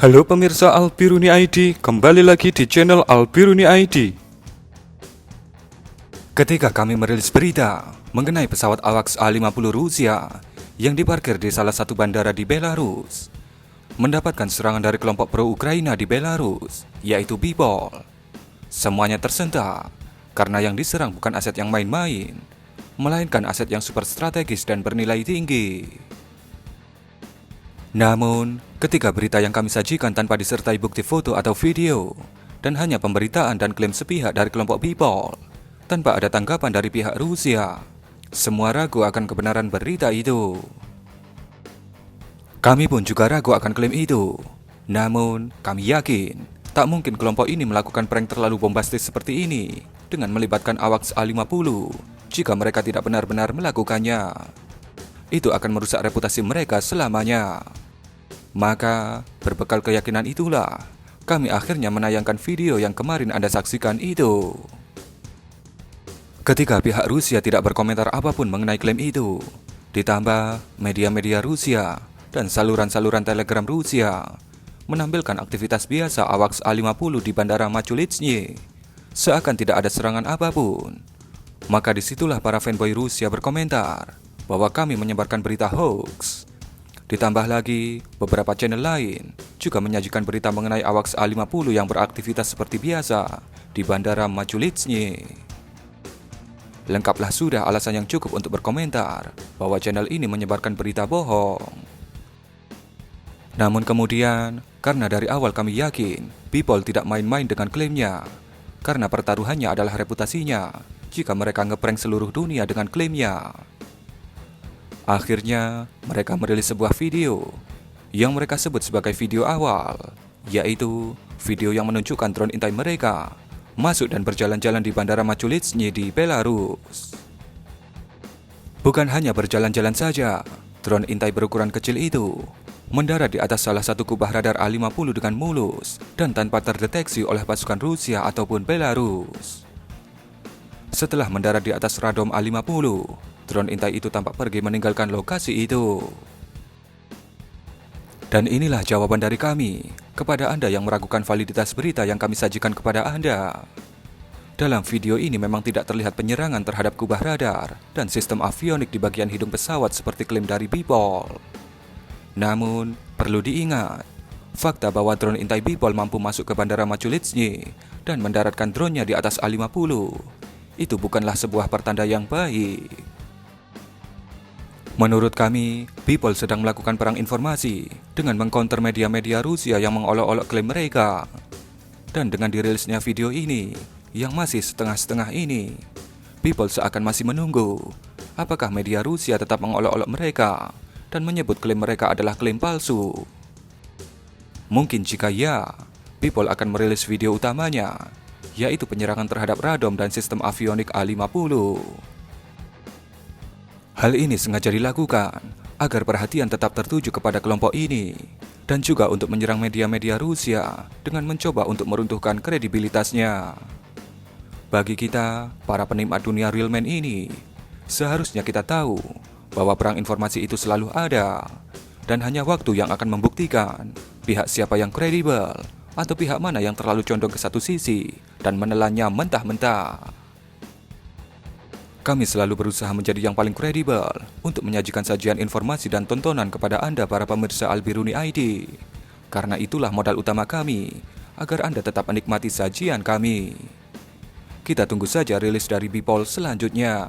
Halo pemirsa Albiruni ID, kembali lagi di channel Albiruni ID. Ketika kami merilis berita mengenai pesawat AWACS A-50 Rusia yang diparkir di salah satu bandara di Belarus, mendapatkan serangan dari kelompok pro-Ukraina di Belarus, yaitu Bipol. Semuanya tersentak, karena yang diserang bukan aset yang main-main, melainkan aset yang super strategis dan bernilai tinggi. Namun, ketika berita yang kami sajikan tanpa disertai bukti foto atau video, dan hanya pemberitaan dan klaim sepihak dari kelompok Bipol, tanpa ada tanggapan dari pihak Rusia, semua ragu akan kebenaran berita itu. Kami pun juga ragu akan klaim itu. Namun, kami yakin, tak mungkin kelompok ini melakukan prank terlalu bombastis seperti ini, dengan melibatkan AWACS A-50, jika mereka tidak benar-benar melakukannya. Itu akan merusak reputasi mereka selamanya. Maka, berbekal keyakinan itulah, kami akhirnya menayangkan video yang kemarin Anda saksikan itu. Ketika pihak Rusia tidak berkomentar apapun mengenai klaim itu, ditambah media-media Rusia dan saluran-saluran Telegram Rusia menampilkan aktivitas biasa AWACS A-50 di Bandara Machulitsny, seakan tidak ada serangan apapun. Maka disitulah para fanboy Rusia berkomentar bahwa kami menyebarkan berita hoax. Ditambah lagi, beberapa channel lain juga menyajikan berita mengenai AWACS A-50 yang beraktivitas seperti biasa di Bandara Machulitsny. Lengkaplah sudah alasan yang cukup untuk berkomentar bahwa channel ini menyebarkan berita bohong. Namun kemudian, karena dari awal kami yakin Bipol tidak main-main dengan klaimnya, karena pertaruhannya adalah reputasinya jika mereka ngeprank seluruh dunia dengan klaimnya. Akhirnya, mereka merilis sebuah video yang mereka sebut sebagai video awal, yaitu video yang menunjukkan drone intai mereka masuk dan berjalan-jalan di Bandara Machulitsny di Belarus. Bukan hanya berjalan-jalan saja, drone intai berukuran kecil itu mendarat di atas salah satu kubah radar A-50 dengan mulus dan tanpa terdeteksi oleh pasukan Rusia ataupun Belarus. Setelah mendarat di atas radom A-50, drone intai itu tampak pergi meninggalkan lokasi itu. Dan inilah jawaban dari kami kepada Anda yang meragukan validitas berita yang kami sajikan kepada Anda. Dalam video ini memang tidak terlihat penyerangan terhadap kubah radar dan sistem avionik di bagian hidung pesawat seperti klaim dari Bipol. Namun, perlu diingat, fakta bahwa drone intai Bipol mampu masuk ke Bandara Machulitsny dan mendaratkan drone-nya di atas A-50, itu bukanlah sebuah pertanda yang baik. Menurut kami, Bipol sedang melakukan perang informasi dengan mengcounter media-media Rusia yang mengolok-olok klaim mereka. Dan dengan dirilisnya video ini, yang masih setengah-setengah ini, Bipol seakan masih menunggu apakah media Rusia tetap mengolok-olok mereka dan menyebut klaim mereka adalah klaim palsu. Mungkin jika ya, Bipol akan merilis video utamanya, yaitu penyerangan terhadap radom dan sistem avionik A-50. Hal ini sengaja dilakukan agar perhatian tetap tertuju kepada kelompok ini dan juga untuk menyerang media-media Rusia dengan mencoba untuk meruntuhkan kredibilitasnya. Bagi kita, para penikmat dunia realman ini, seharusnya kita tahu bahwa perang informasi itu selalu ada dan hanya waktu yang akan membuktikan pihak siapa yang kredibel atau pihak mana yang terlalu condong ke satu sisi dan menelannya mentah-mentah. Kami selalu berusaha menjadi yang paling kredibel untuk menyajikan sajian informasi dan tontonan kepada Anda para pemirsa Albiruni ID. Karena itulah modal utama kami, agar Anda tetap menikmati sajian kami. Kita tunggu saja rilis dari Bipol selanjutnya.